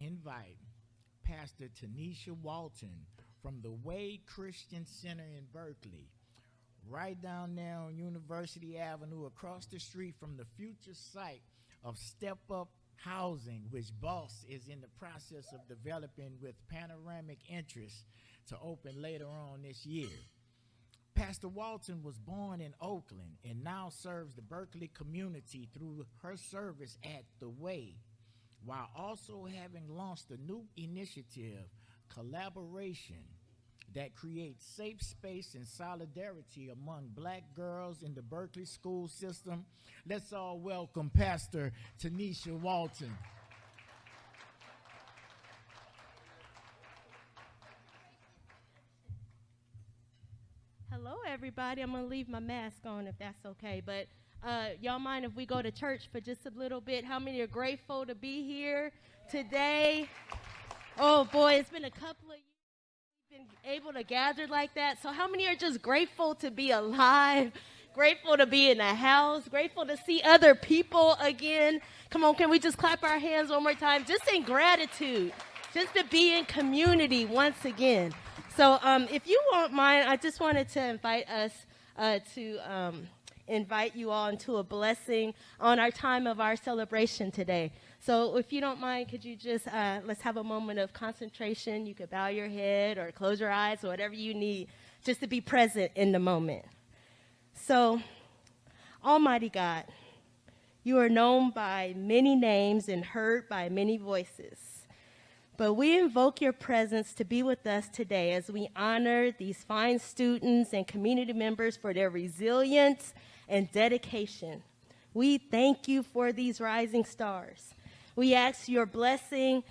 Invite Pastor Tanisha Walton from the Wade Christian Center in Berkeley, right down there on University Avenue, across the street from the future site of Step Up Housing, which Boss is in the process of developing with panoramic interest to open later on this year. Pastor Walton was born in Oakland and now serves the Berkeley community through her service at The Way, while also having launched a new initiative, Collaboration, that creates safe space and solidarity among Black girls in the Berkeley school system. Let's all welcome Pastor Tanisha Walton. Hello, everybody. I'm going to leave my mask on if that's okay, but y'all mind if we go to church for just a little bit? How many are grateful to be here today? Oh, boy, it's been a couple of years we've been able to gather like that. So how many are just grateful to be alive, grateful to be in the house, grateful to see other people again? Come on, can we just clap our hands one more time? Just in gratitude, just to be in community once again. So if you won't mind, I just wanted to invite us to invite you all into a blessing on our time of our celebration today. So if you don't mind, could you just, let's have a moment of concentration. You could bow your head or close your eyes or whatever you need just to be present in the moment. So, Almighty God, you are known by many names and heard by many voices. But we invoke your presence to be with us today as we honor these fine students and community members for their resilience and dedication. We thank you for these rising stars. We ask your blessing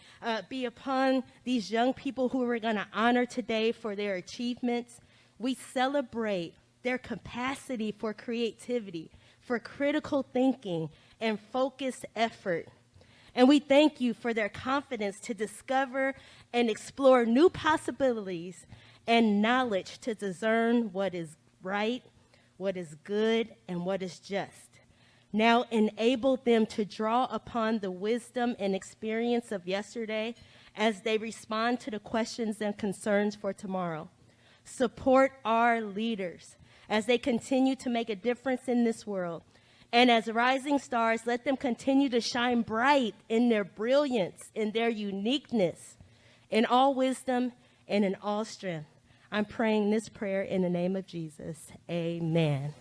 be upon these young people who we're going to honor today for their achievements. We celebrate their capacity for creativity, for critical thinking, and focused effort. And we thank you for their confidence to discover and explore new possibilities and knowledge to discern what is right, what is good, and what is just. Now enable them to draw upon the wisdom and experience of yesterday as they respond to the questions and concerns for tomorrow. Support our leaders as they continue to make a difference in this world. And as rising stars, let them continue to shine bright in their brilliance, in their uniqueness, in all wisdom and in all strength. I'm praying this prayer in the name of Jesus. Amen.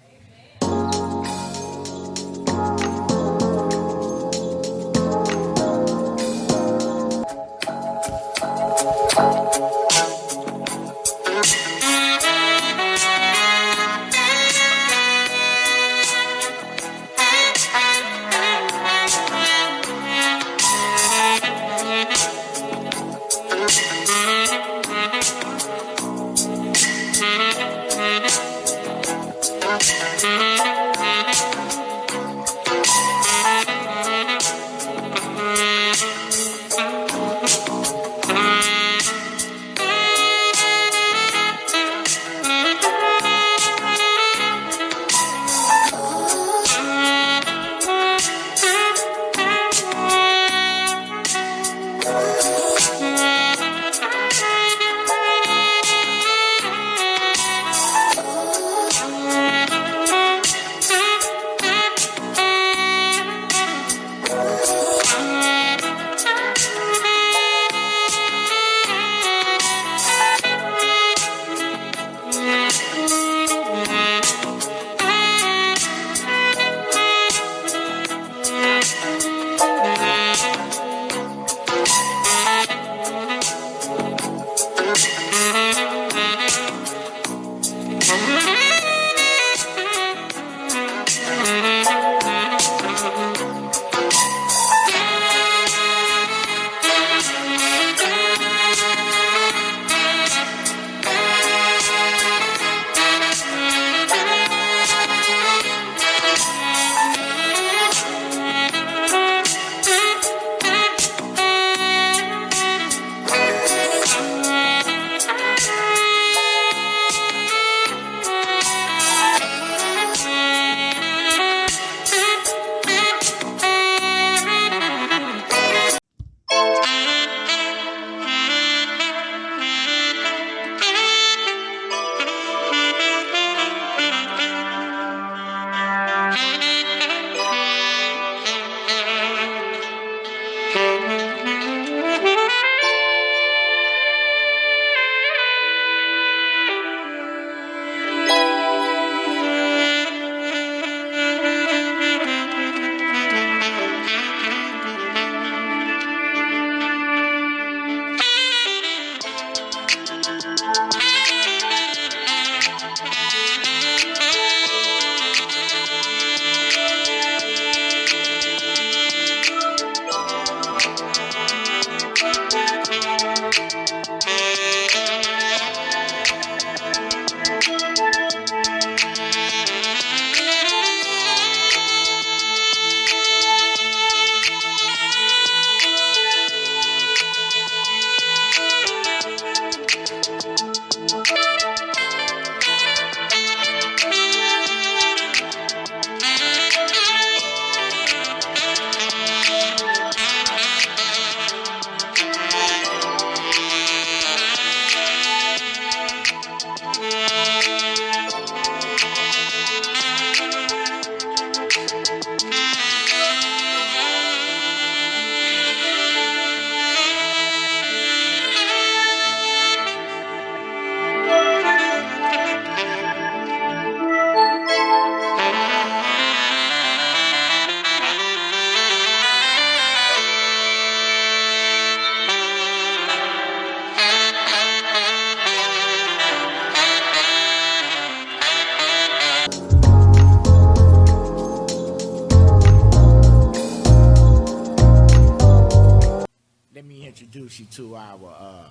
Introduce you to our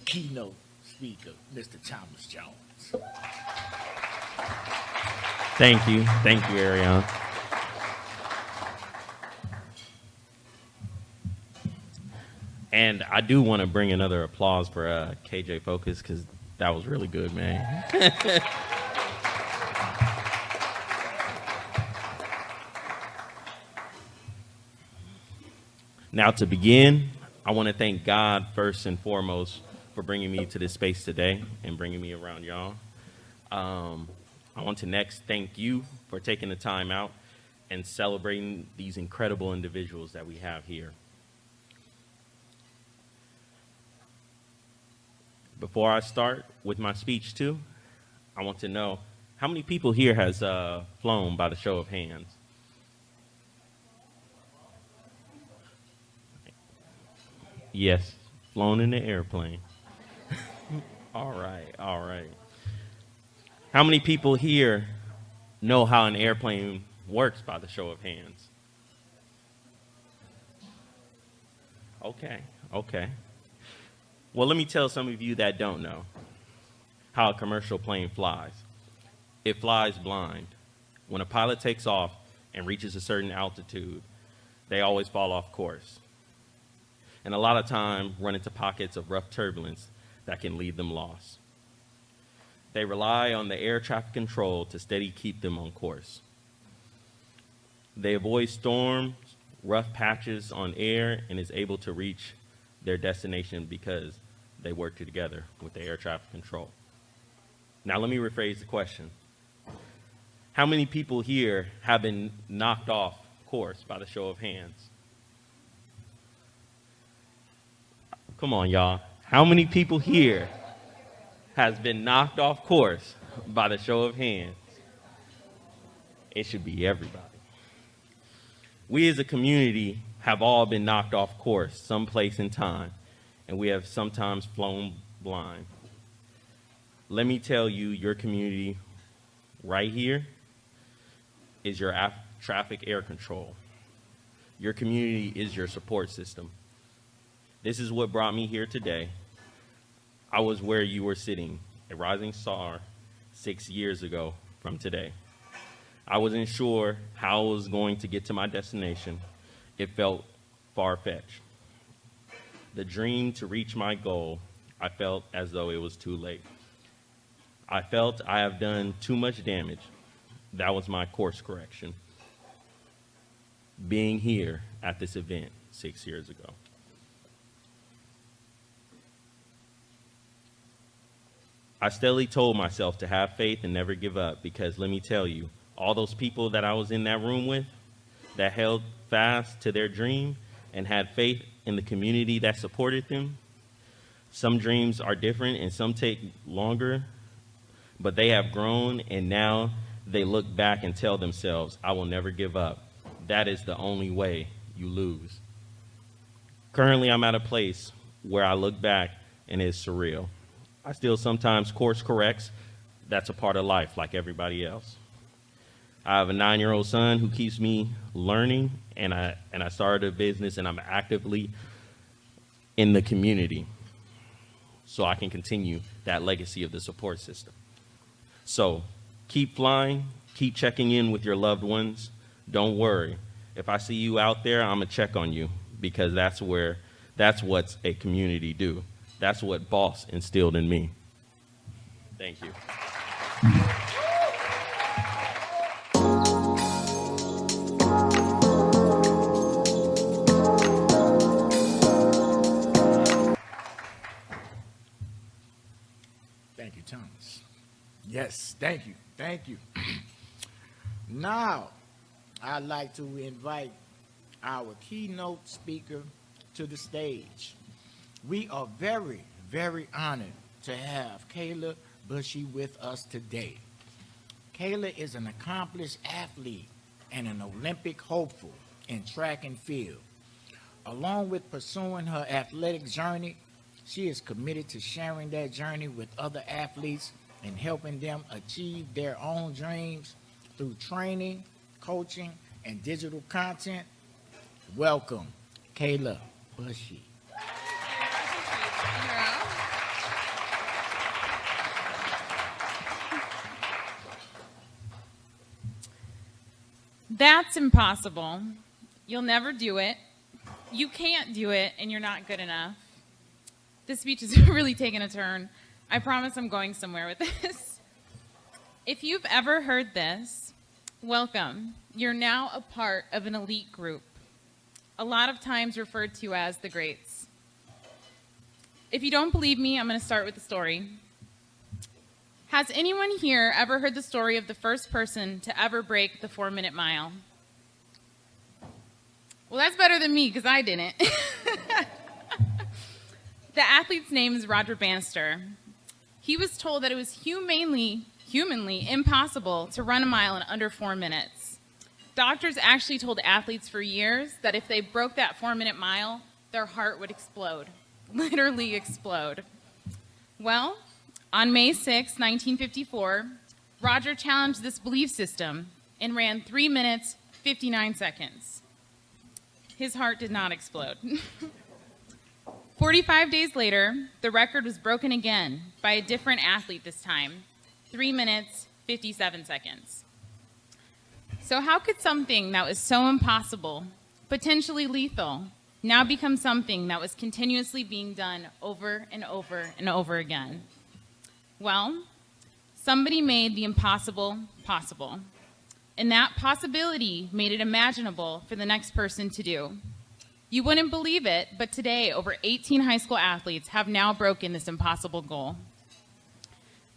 keynote speaker, Mr. Thomas Jones. Thank you. Thank you, Ariane. And I do want to bring another applause for KJ Focus because that was really good, man. Now, to begin, I want to thank God first and foremost for bringing me to this space today and bringing me around y'all. I want to next thank you for taking the time out and celebrating these incredible individuals that we have here. Before I start with my speech, too, I want to know how many people here has flown by the show of hands? Yes, flown in the airplane. All right, all right. How many people here know how an airplane works by the show of hands? Okay, okay. Well, let me tell some of you that don't know how a commercial plane flies. It flies blind. When a pilot takes off and reaches a certain altitude, they always fall off course. And a lot of time run into pockets of rough turbulence that can leave them lost. They rely on the air traffic control to steady keep them on course. They avoid storms, rough patches on air, and is able to reach their destination because they work together with the air traffic control. Now let me rephrase the question. How many people here have been knocked off course by the show of hands? Come on, y'all. How many people here has been knocked off course by the show of hands? It should be everybody. We as a community have all been knocked off course someplace in time, and we have sometimes flown blind. Let me tell you, your community right here is your traffic air control. Your community is your support system. This is what brought me here today. I was where you were sitting, a rising star, 6 years ago from today. I wasn't sure how I was going to get to my destination. It felt far-fetched. The dream to reach my goal, I felt as though it was too late. I felt I have done too much damage. That was my course correction. Being here at this event 6 years ago. I steadily told myself to have faith and never give up because let me tell you, all those people that I was in that room with that held fast to their dream and had faith in the community that supported them, some dreams are different and some take longer, but they have grown and now they look back and tell themselves, I will never give up. That is the only way you lose. Currently, I'm at a place where I look back and it's surreal. I still sometimes course corrects. That's a part of life like everybody else. I have a 9-year-old son who keeps me learning, and I started a business and I'm actively in the community so I can continue that legacy of the support system. So keep flying, keep checking in with your loved ones. Don't worry. If I see you out there, I'm gonna check on you because that's what a community do. That's what Boss instilled in me. Thank you. Thank you, Thomas. Yes, thank you. Thank you. Now, I'd like to invite our keynote speaker to the stage. We are very, very honored to have Kayla Bushy with us today. Kayla is an accomplished athlete and an Olympic hopeful in track and field. Along with pursuing her athletic journey, she is committed to sharing that journey with other athletes and helping them achieve their own dreams through training, coaching, and digital content. Welcome, Kayla Bushy. That's impossible. You'll never do it. You can't do it, and you're not good enough. This speech is really taking a turn. I promise I'm going somewhere with this. If you've ever heard this, welcome. You're now a part of an elite group, a lot of times referred to as the greats. If you don't believe me, I'm going to start with the story. Has anyone here ever heard the story of the first person to ever break the 4-minute mile? Well, that's better than me, because I didn't. The athlete's name is Roger Bannister. He was told that it was humanly impossible to run a mile in under 4 minutes. Doctors actually told athletes for years that if they broke that 4-minute mile, their heart would explode, literally explode. Well, on May 6, 1954, Roger challenged this belief system and ran 3 minutes, 59 seconds. His heart did not explode. 45 days later, the record was broken again by a different athlete this time, 3 minutes, 57 seconds. So how could something that was so impossible, potentially lethal, now become something that was continuously being done over and over and over again? Well, somebody made the impossible possible, and that possibility made it imaginable for the next person to do. You wouldn't believe it, but today over 18 high school athletes have now broken this impossible goal.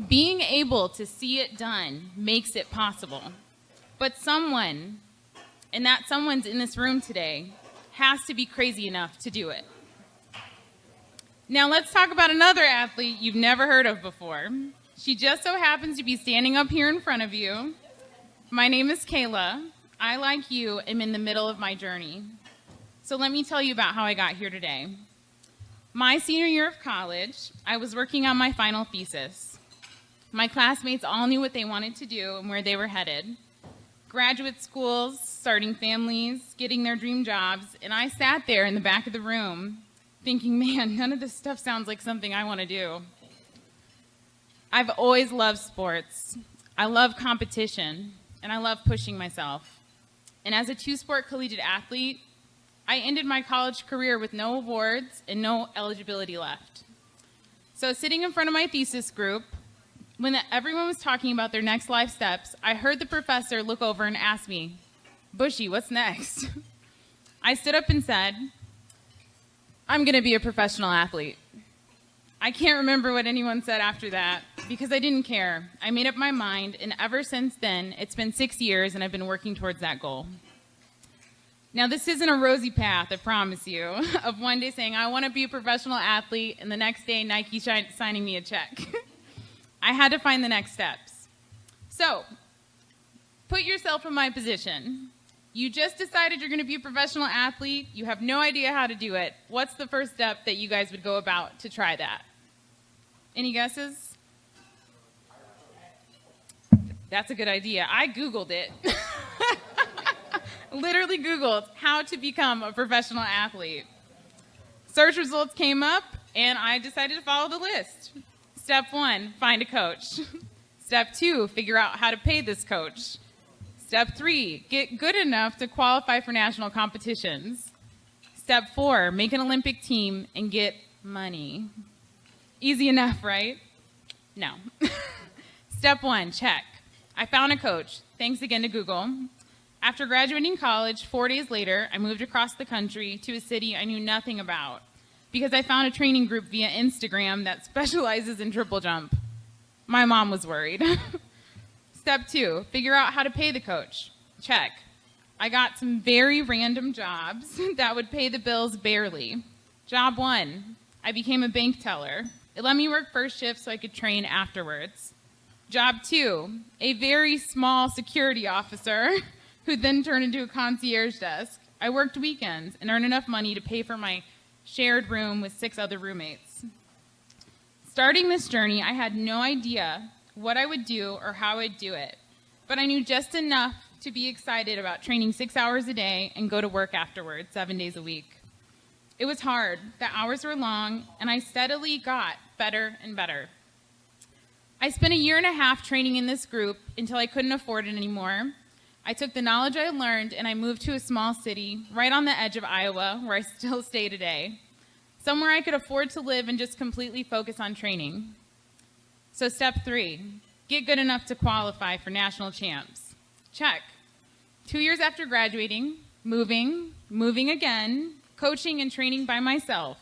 Being able to see it done makes it possible, but someone, and that someone's in this room today, has to be crazy enough to do it. Now let's talk about another athlete you've never heard of before. She just so happens to be standing up here in front of you. My name is Kayla. I, like you, am in the middle of my journey. So let me tell you about how I got here today. My senior year of college, I was working on my final thesis. My classmates all knew what they wanted to do and where they were headed. Graduate schools, starting families, getting their dream jobs, and I sat there in the back of the room thinking, man, none of this stuff sounds like something I want to do. I've always loved sports. I love competition, and I love pushing myself. And as a two-sport collegiate athlete, I ended my college career with no awards and no eligibility left. So sitting in front of my thesis group, when everyone was talking about their next life steps, I heard the professor look over and ask me, "Bushy, what's next?" I stood up and said, "I'm going to be a professional athlete." I can't remember what anyone said after that because I didn't care. I made up my mind, and ever since then, it's been 6 years, and I've been working towards that goal. Now, this isn't a rosy path, I promise you, of one day saying, I want to be a professional athlete, and the next day, Nike signing me a check. I had to find the next steps. So, put yourself in my position. You just decided you're going to be a professional athlete. You have no idea how to do it. What's the first step that you guys would go about to try that? Any guesses? That's a good idea. I Googled it. Literally Googled how to become a professional athlete. Search results came up, and I decided to follow the list. Step 1, find a coach. Step 2, figure out how to pay this coach. Step 3, get good enough to qualify for national competitions. Step 4, make an Olympic team and get money. Easy enough, right? No. Step 1, check. I found a coach. Thanks again to Google. After graduating college, 4 days later, I moved across the country to a city I knew nothing about because I found a training group via Instagram that specializes in triple jump. My mom was worried. Step 2, figure out how to pay the coach. Check. I got some very random jobs that would pay the bills barely. Job 1, I became a bank teller. It let me work first shift so I could train afterwards. Job 2, a very small security officer who then turned into a concierge desk. I worked weekends and earned enough money to pay for my shared room with 6 other roommates. Starting this journey, I had no idea what I would do or how I'd do it, but I knew just enough to be excited about training 6 hours a day and go to work afterwards, 7 days a week. It was hard, the hours were long, and I steadily got better and better. I spent 1.5 years training in this group until I couldn't afford it anymore. I took the knowledge I learned and I moved to a small city right on the edge of Iowa, where I still stay today. Somewhere I could afford to live and just completely focus on training. So step 3, get good enough to qualify for national champs. Check. 2 years after graduating, moving again, coaching and training by myself,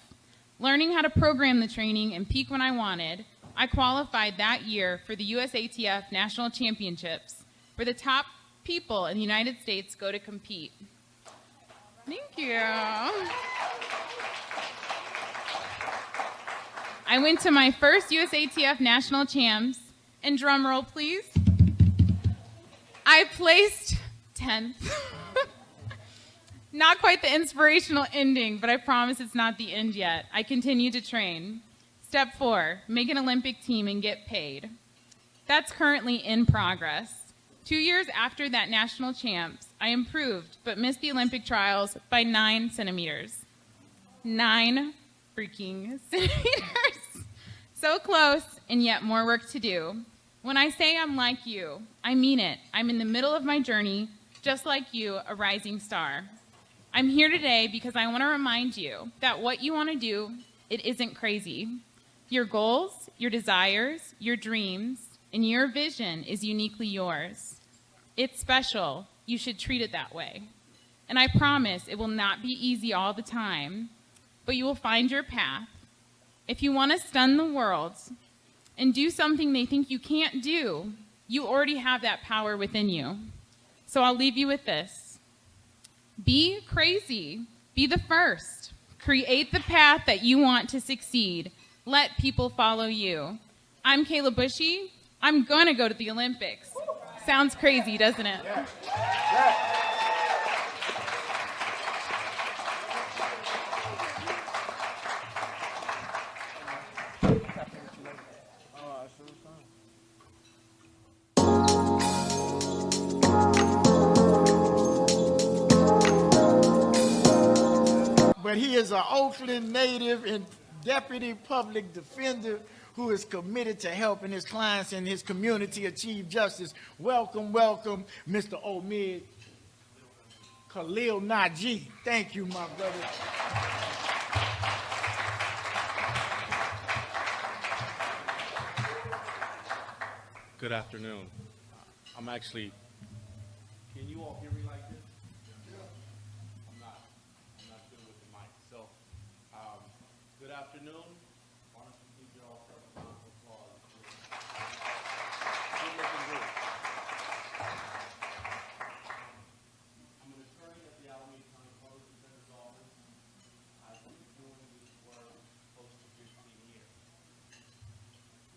learning how to program the training and peak when I wanted, I qualified that year for the USATF National Championships, where the top people in the United States go to compete. Thank you. I went to my first USATF National Champs, and drum roll please, I placed 10th. Not quite the inspirational ending, but I promise it's not the end yet. I continue to train. Step 4, make an Olympic team and get paid. That's currently in progress. 2 years after that national champs, I improved, but missed the Olympic trials by 9 centimeters. 9 freaking centimeters. So close, and yet more work to do. When I say I'm like you, I mean it. I'm in the middle of my journey, just like you, a rising star. I'm here today because I want to remind you that what you want to do, it isn't crazy. Your goals, your desires, your dreams, and your vision is uniquely yours. It's special. You should treat it that way. And I promise it will not be easy all the time, but you will find your path. If you want to stun the world and do something they think you can't do, you already have that power within you. So I'll leave you with this. Be crazy. Be the first. Create the path that you want to succeed. Let people follow you. I'm Kayla Bushy. I'm going to go to the Olympics. Sounds crazy, doesn't it? Yeah. Yeah. But he is an Oakland native and deputy public defender who is committed to helping his clients and his community achieve justice. Welcome, welcome, Mr. Omid Khalil Najee. Thank you, my brother. Good afternoon. I'm actually, can you all hear me like this? I'm not good with the mic. So, good afternoon. Why don't you give your all a round of applause? Good looking group. I'm an attorney at the Alameda County Public Defender's Office. I've been doing this work close to 15 years.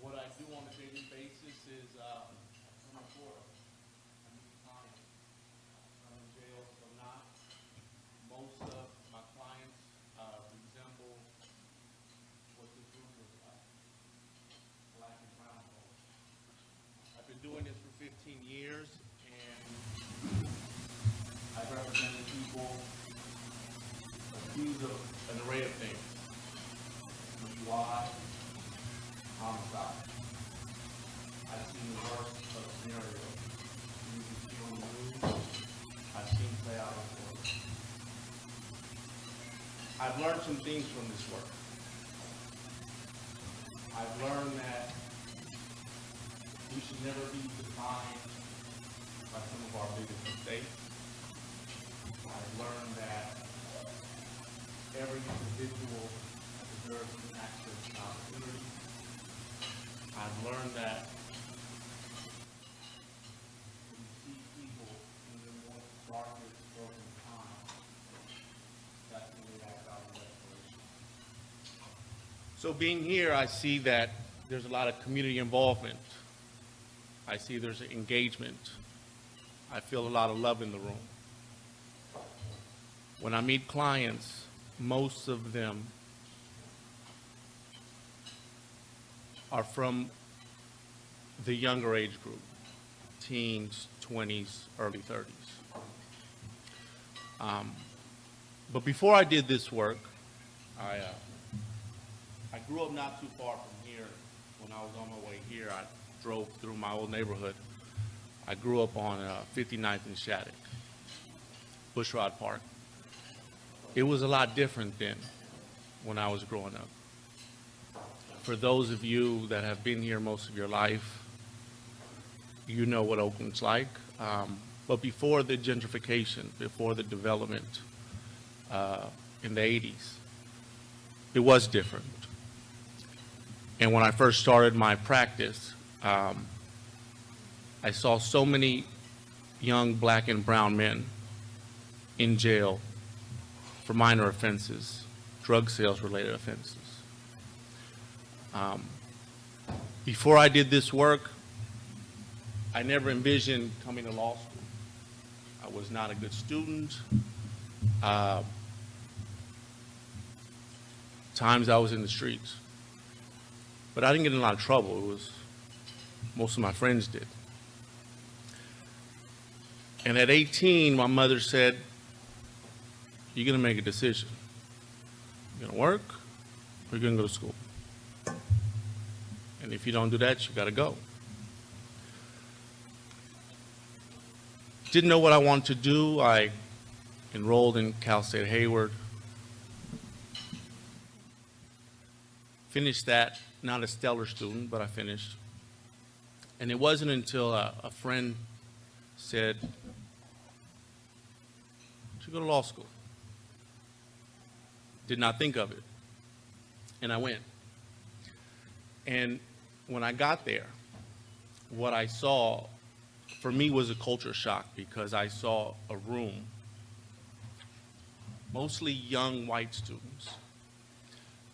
What I do on a daily basis is come to court. I meet clients. I'm in jail, so not. Most of my clients resemble what this group looks like. Black and brown folks. I've been doing this for 15 years, and I've represented people accused of an array of things. DUI, homicide. I've seen the worst of scenarios. You can see on the news. I've seen play out on court. I've learned some things from this work. I've learned that we should never be defined by some of our biggest mistakes. I've learned that every individual deserves an access to opportunity. I've learned that when you see people in their most darkest, broken time, that's when they act out of desperation. So being here, I see that there's a lot of community involvement. I see there's engagement. I feel a lot of love in the room. When I meet clients, most of them are from the younger age group, teens, 20s, early 30s. But before I did this work, I grew up not too far from here. When I was on my way here, I drove through my old neighborhood, I grew up on 59th and Shattuck, Bushrod Park. It was a lot different then when I was growing up. For those of you that have been here most of your life, you know what Oakland's like. But before the gentrification, before the development in the 80s, it was different. And when I first started my practice, I saw so many young black and brown men in jail for minor offenses, drug sales related offenses. Before I did this work, I never envisioned coming to law school. I was not a good student. Times I was in the streets. But I didn't get in a lot of trouble. It was, most of my friends did. And at 18, my mother said, you're gonna make a decision. You're gonna work, or you're gonna go to school. And if you don't do that, you gotta go. Didn't know what I wanted to do. I enrolled in Cal State Hayward. Finished that, not a stellar student, but I finished. And it wasn't until a friend said, you should go to law school. Did not think of it. And I went. And when I got there, what I saw for me was a culture shock, because I saw a room, mostly young white students.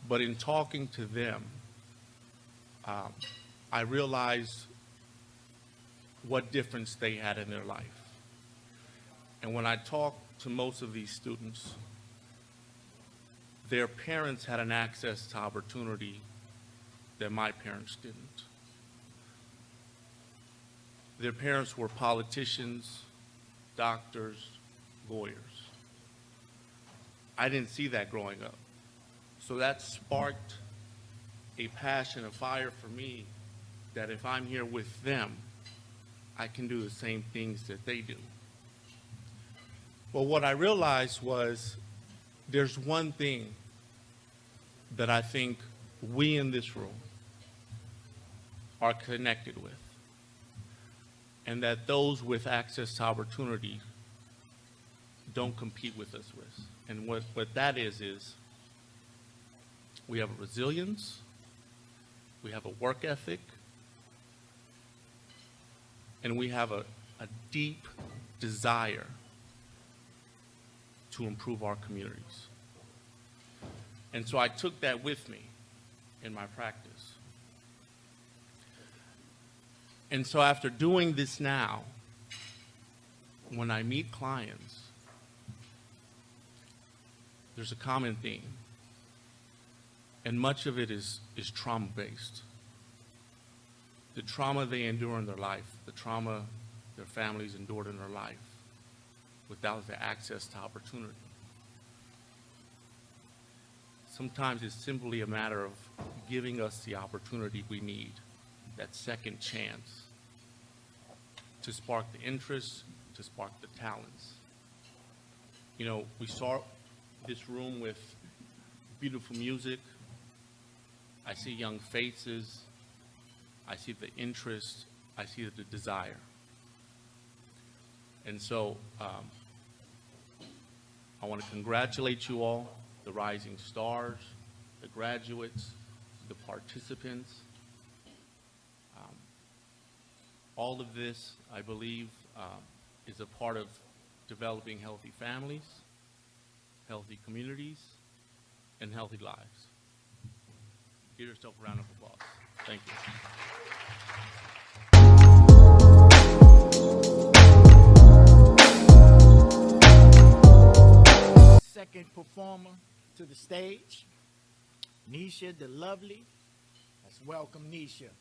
But in talking to them, I realized what difference they had in their life. And when I talked to most of these students, their parents had an access to opportunity that my parents didn't. Their parents were politicians, doctors, lawyers. I didn't see that growing up. So that sparked a passion, a fire for me, that if I'm here with them, I can do the same things that they do. Well, what I realized was there's one thing that I think we in this room are connected with, and that those with access to opportunity don't compete with us with. And what that is we have a resilience, we have a work ethic, and we have a deep desire to improve our communities. And so I took that with me in my practice. And so after doing this now, when I meet clients, there's a common theme. And much of it is trauma-based. The trauma they endure in their life, the trauma their families endured in their life without the access to opportunity. Sometimes it's simply a matter of giving us the opportunity we need, that second chance, to spark the interest, to spark the talents. You know, we start this room with beautiful music. I see young faces. I see the interest. I see the desire. And so I want to congratulate you all, the rising stars, the graduates, the participants. All of this, I believe, is a part of developing healthy families, healthy communities, and healthy lives. Give yourself a round of applause. Thank you. Second performer to the stage, Nisha the Lovely. Let's welcome Nisha.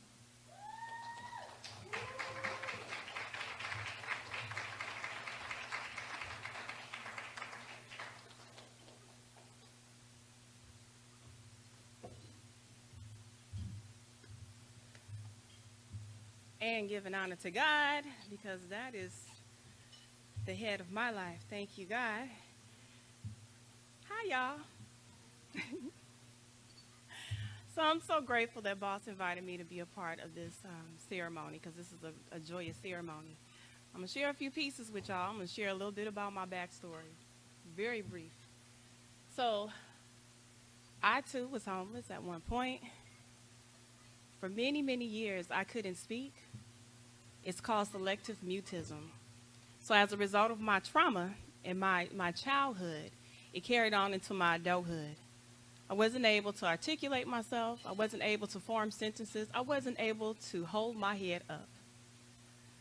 and giving honor to God, because that is the head of my life. Thank you, God. Hi, y'all. So I'm so grateful that Boss invited me to be a part of this ceremony, because this is a joyous ceremony. I'm going to share a few pieces with y'all. I'm going to share a little bit about my backstory. Very brief. So I, too, was homeless at one point. For many, many years, I couldn't speak. It's called selective mutism. So as a result of my trauma in my childhood, it carried on into my adulthood. I wasn't able to articulate myself. I wasn't able to form sentences. I wasn't able to hold my head up.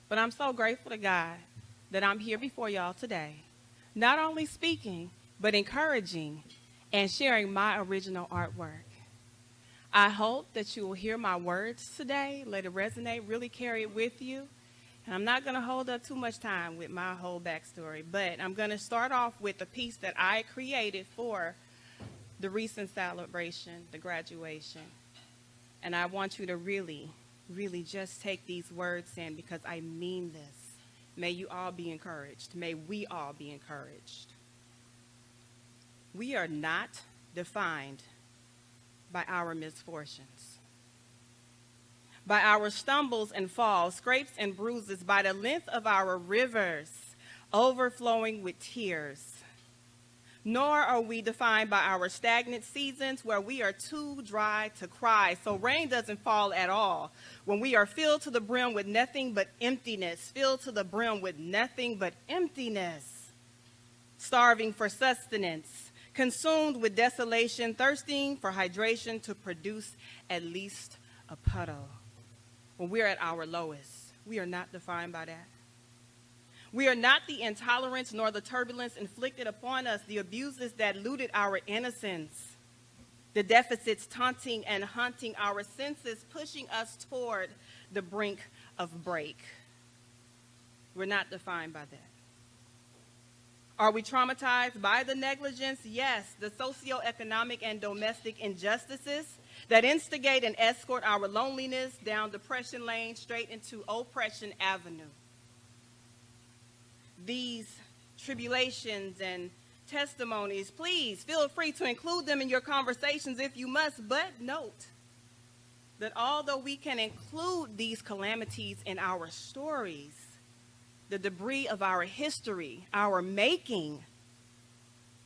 But I'm so grateful to God that I'm here before y'all today, not only speaking, but encouraging and sharing my original artwork. I hope that you will hear my words today, let it resonate, really carry it with you. And I'm not going to hold up too much time with my whole backstory, but I'm going to start off with a piece that I created for the recent celebration, the graduation. And I want you to really, really just take these words in, because I mean this. May you all be encouraged. May we all be encouraged. We are not defined by our misfortunes, by our stumbles and falls, scrapes and bruises, by the length of our rivers overflowing with tears. Nor are we defined by our stagnant seasons where we are too dry to cry, so rain doesn't fall at all. When we are filled to the brim with nothing but emptiness, filled to the brim with nothing but emptiness, starving for sustenance, consumed with desolation, thirsting for hydration to produce at least a puddle. When we're at our lowest, we are not defined by that. We are not the intolerance nor the turbulence inflicted upon us, the abuses that looted our innocence, the deficits taunting and haunting our senses, pushing us toward the brink of break. We're not defined by that. Are we traumatized by the negligence? Yes, the socioeconomic and domestic injustices that instigate and escort our loneliness down depression lane straight into oppression avenue. These tribulations and testimonies, please feel free to include them in your conversations if you must, but note that although we can include these calamities in our stories, the debris of our history, our making,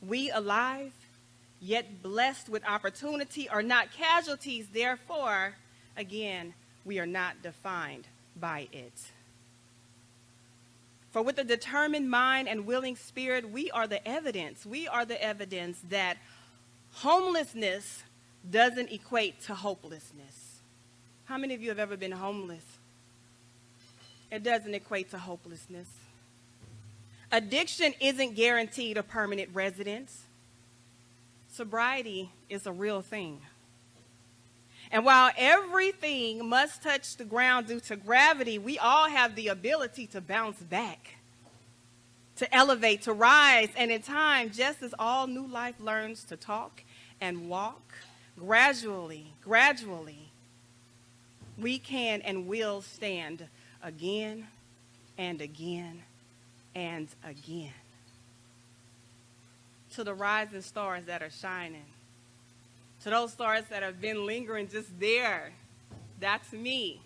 we alive, yet blessed with opportunity, are not casualties. Therefore, again, we are not defined by it. For with a determined mind and willing spirit, we are the evidence. We are the evidence that homelessness doesn't equate to hopelessness. How many of you have ever been homeless? It doesn't equate to hopelessness. Addiction isn't guaranteed a permanent residence. Sobriety is a real thing. And while everything must touch the ground due to gravity, we all have the ability to bounce back, to elevate, to rise, and in time, just as all new life learns to talk and walk, gradually, we can and will stand again and again and again. To the rising stars that are shining, to those stars that have been lingering just there, that's me.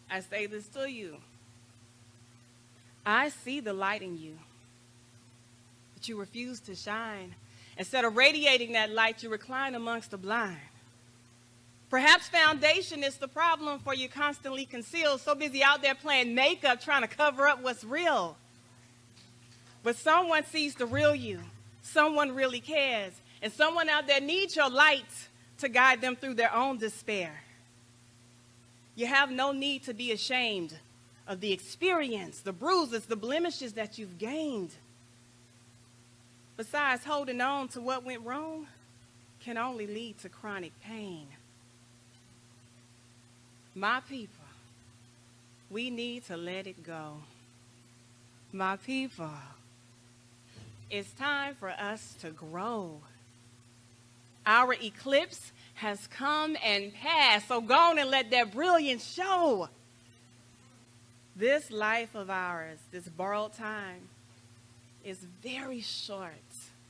I say this to you. I see the light in you, but you refuse to shine. Instead of radiating that light, you recline amongst the blind. Perhaps foundation is the problem, for you constantly concealed, so busy out there playing makeup, trying to cover up what's real. But someone sees the real you. Someone really cares. And someone out there needs your light to guide them through their own despair. You have no need to be ashamed of the experience, the bruises, the blemishes that you've gained. Besides, holding on to what went wrong can only lead to chronic pain. My people, we need to let it go. My people, it's time for us to grow. Our eclipse has come and passed, so go on and let that brilliance show. This life of ours, this borrowed time, is very short.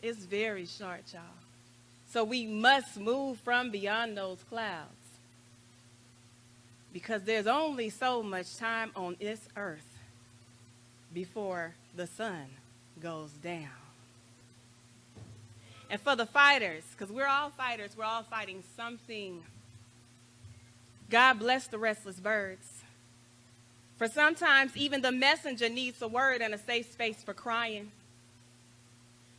It's very short, y'all. So we must move from beyond those clouds, because there's only so much time on this earth before the sun goes down. And for the fighters, because we're all fighters, we're all fighting something. God bless the restless birds. For sometimes even the messenger needs a word and a safe space for crying.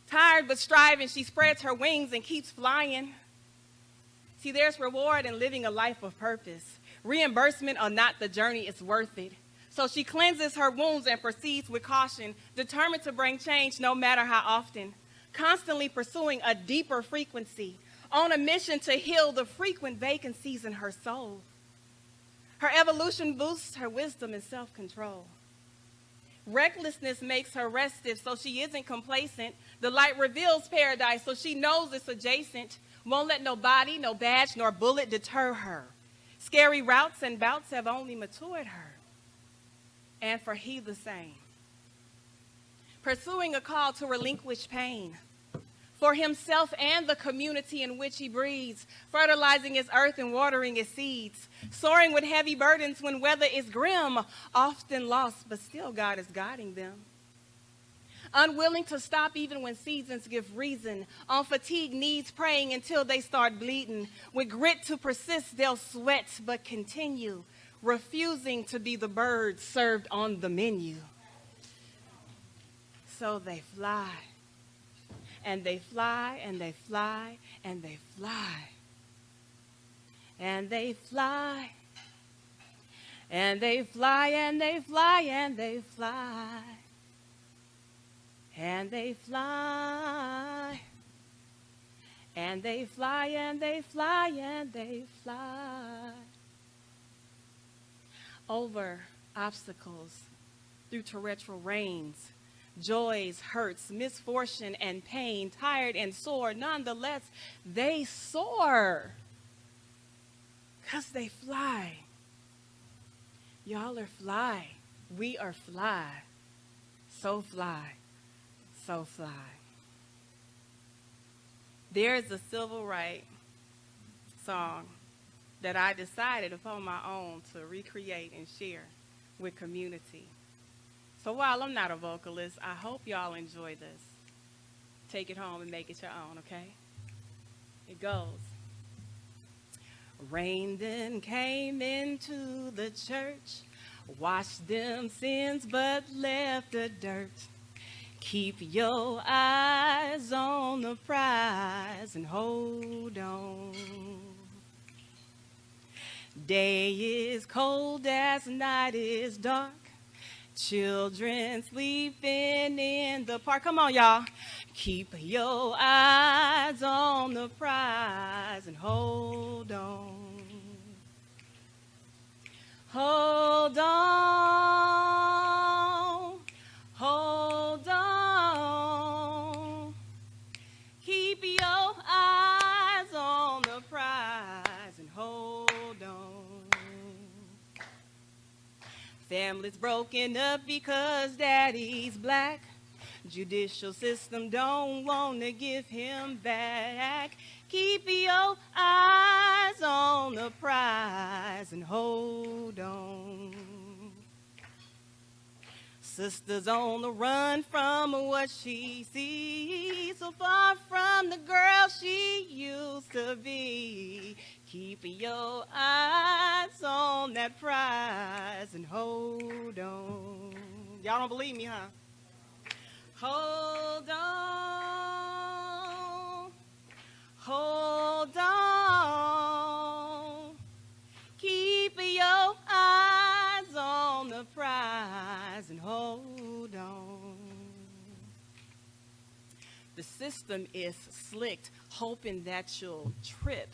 Tired but striving, she spreads her wings and keeps flying. See, there's reward in living a life of purpose. Reimbursement or not, the journey is worth it. So she cleanses her wounds and proceeds with caution, determined to bring change no matter how often, constantly pursuing a deeper frequency, on a mission to heal the frequent vacancies in her soul. Her evolution boosts her wisdom and self-control. Recklessness makes her restive, so she isn't complacent. The light reveals paradise, so she knows it's adjacent. Won't let no body, no badge, nor bullet deter her. Scary routes and bouts have only matured her. And for he the same. Pursuing a call to relinquish pain for himself and the community in which he breathes, fertilizing his earth and watering his seeds, soaring with heavy burdens when weather is grim, often lost, but still God is guiding them. Unwilling to stop even when seasons give reason, on fatigue knees praying until they start bleeding. With grit to persist, they'll sweat but continue, refusing to be the bird served on the menu. So they fly. And they fly, and they fly, and they fly. And they fly. And they fly, and they fly, and they fly. And they fly. And they fly, and they fly, and they fly. Over obstacles, through torrential rains, joys, hurts, misfortune, and pain, tired and sore, nonetheless, they soar. 'Cause they fly. Y'all are fly. We are fly. So fly. So fly. There's a civil rights song that I decided upon my own to recreate and share with community. So while I'm not a vocalist, I hope y'all enjoy this. Take it home and make it your own, okay? It goes. Rain then came into the church, washed them sins but left the dirt. Keep your eyes on the prize and hold on. Day is cold as night is dark. Children sleeping in the park. Come on, y'all. Keep your eyes on the prize and hold on. Hold on. Hold on. Keep your eyes on the prize and hold on. Families broken up because daddy's black. Judicial system don't want to give him back. Keep your eyes on the prize and hold on. Sister's on the run from what she sees, so far from the girl she used to be. Keep your eyes on that prize and hold on. Y'all don't believe me, huh? Hold on. Hold on. Keep your eyes on the prize and hold on. The system is slicked, hoping that you'll trip,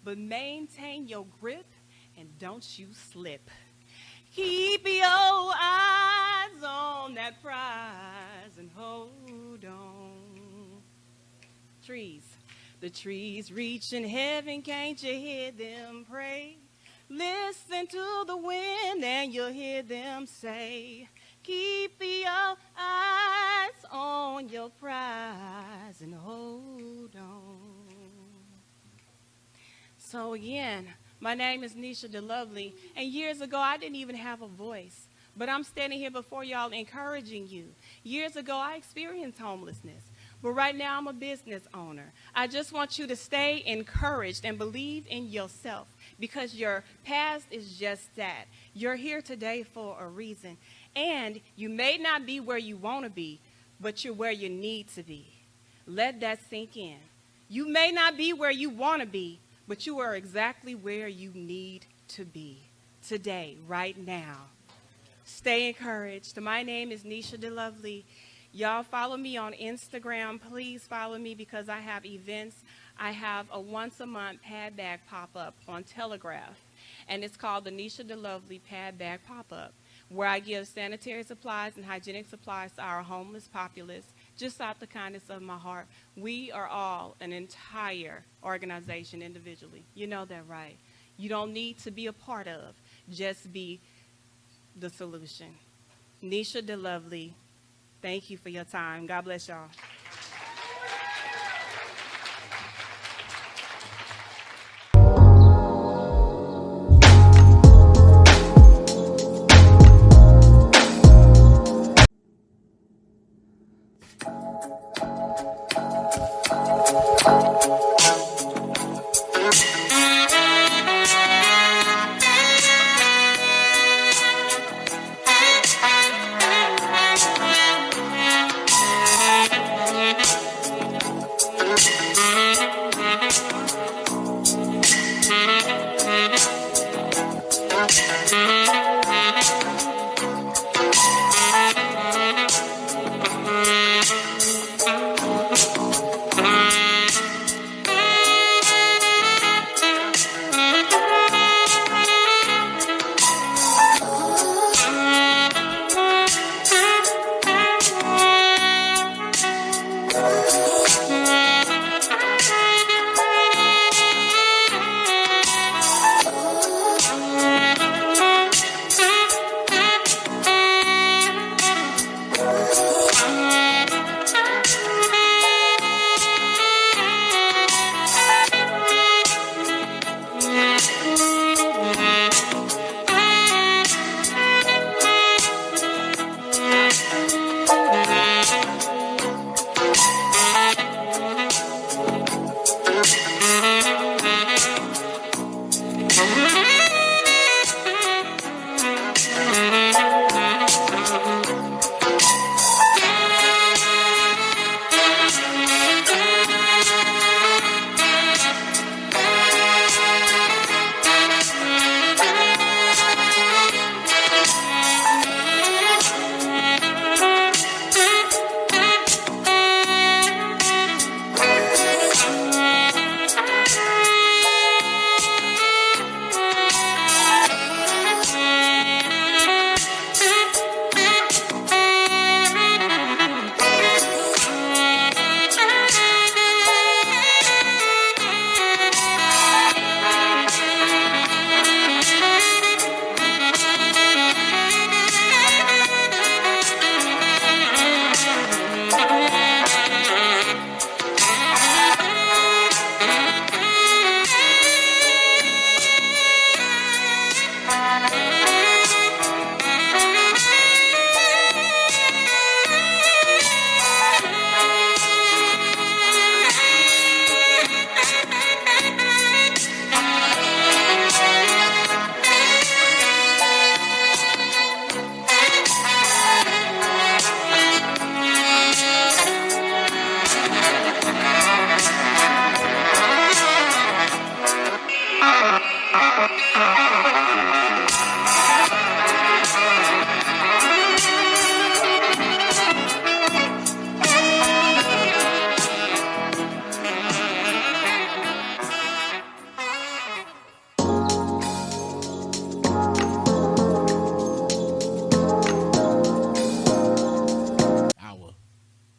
but maintain your grip and don't you slip. Keep your eyes on that prize and hold on. Trees, the trees reaching heaven, can't you hear them pray? Listen to the wind and you'll hear them say, keep your eyes on your prize and hold on. So again, my name is Nisha DeLovely, and years ago I didn't even have a voice, but I'm standing here before y'all encouraging you. Years ago I experienced homelessness, but right now I'm a business owner. I just want you to stay encouraged and believe in yourself, because your past is just that. You're here today for a reason, and you may not be where you want to be, but you're where you need to be. Let that sink in. You may not be where you want to be, but you are exactly where you need to be today, right now. Stay encouraged. My name is Nisha DeLovely. Y'all follow me on Instagram. Please follow me because I have events. I have a once-a-month pad bag pop-up on Telegraph, and it's called the Nisha DeLovely Pad Bag Pop-Up, where I give sanitary supplies and hygienic supplies to our homeless populace, just out the kindness of my heart. We are all an entire organization individually. You know that, right? You don't need to be a part of. Just be the solution. Nisha DeLovely, thank you for your time. God bless y'all.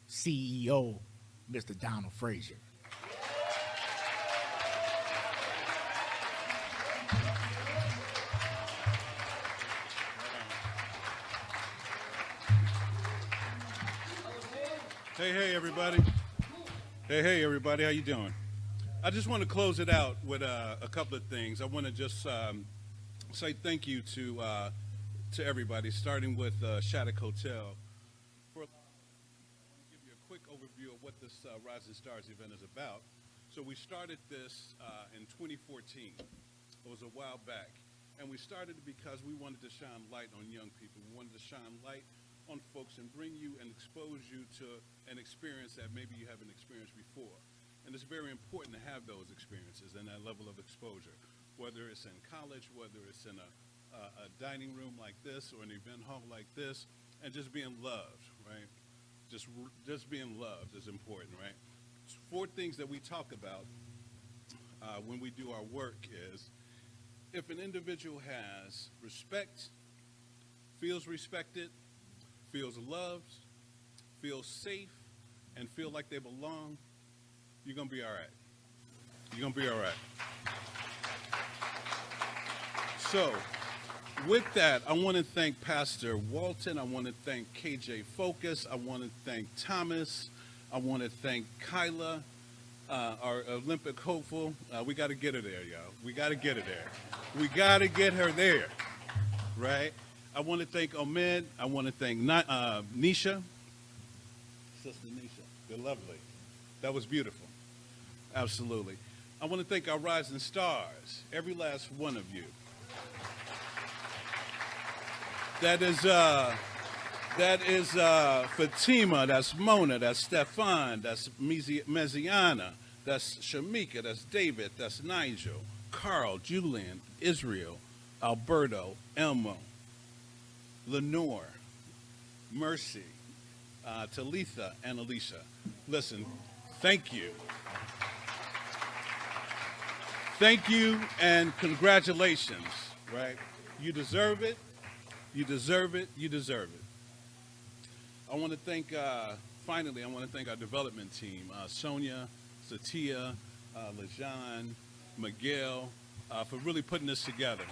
CEO, Mr. Donald Frazier. Hey, everybody. Hey, everybody. How you doing? I just want to close it out with a couple of things. I want to just say thank you to everybody, starting with Shattuck Hotel. For give you a quick overview of what this Rising Stars event is about. So we started this in 2014. It was a while back. And we started it because we wanted to shine light on young people. We wanted to shine light on folks and bring you and expose you to an experience that maybe you haven't experienced before. And it's very important to have those experiences and that level of exposure, whether it's in college, whether it's in a dining room like this or an event hall like this, and just being loved, right? Just being loved is important, right? 4 things that we talk about when we do our work is if an individual has respect, feels respected, feels loved, feels safe, and feel like they belong, you're going to be all right. You're going to be all right. So, with that, I want to thank Pastor Walton. I want to thank KJ Focus. I want to thank Thomas. I want to thank Kyla, our Olympic hopeful. We got to get her there, y'all. We got to get her there. We got to get her there, right? I want to thank Ahmed. I want to thank Nisha. Sister Nisha, you're lovely. That was beautiful. Absolutely. I want to thank our rising stars, every last one of you. That is Fatima, that's Mona, that's Stefan, that's Meziana, that's Shamika, that's David, that's Nigel, Carl, Julian, Israel, Alberto, Elmo, Lenore, Mercy, Talitha, and Alicia. Listen, thank you. Thank you and congratulations, right? You deserve it. You deserve it. You deserve it. I want to thank, finally, I want to thank our development team, Sonia, Satia, Lejan, Miguel, for really putting this together.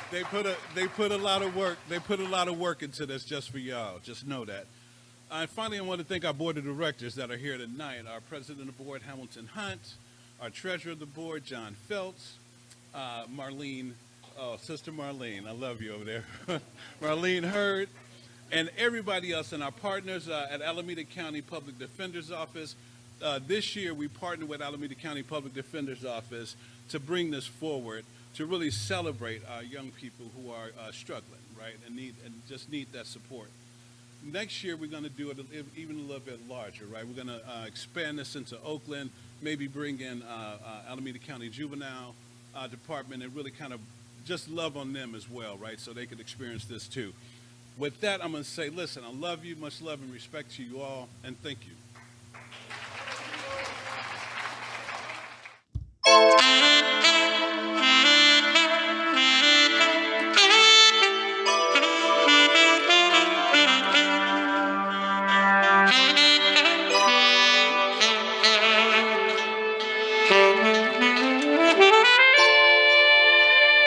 They put a lot of work. They put a lot of work into this just for y'all. Just know that. And finally, I want to thank our board of directors that are here tonight. Our president of the board, Hamilton Hunt. Our treasurer of the board, John Feltz. Marlene, Sister Marlene, I love you over there. Marlene Hurd, and everybody else, and our partners at Alameda County Public Defender's Office. This year, we partnered with Alameda County Public Defender's Office to bring this forward, to really celebrate our young people who are struggling, right, and just need that support. Next year, we're going to do it even a little bit larger, right? We're going to expand this into Oakland, maybe bring in Alameda County Juvenile Department and really kind of just love on them as well, right? So they could experience this too. With that, I'm going to say, listen, I love you, much love and respect to you all, and thank you.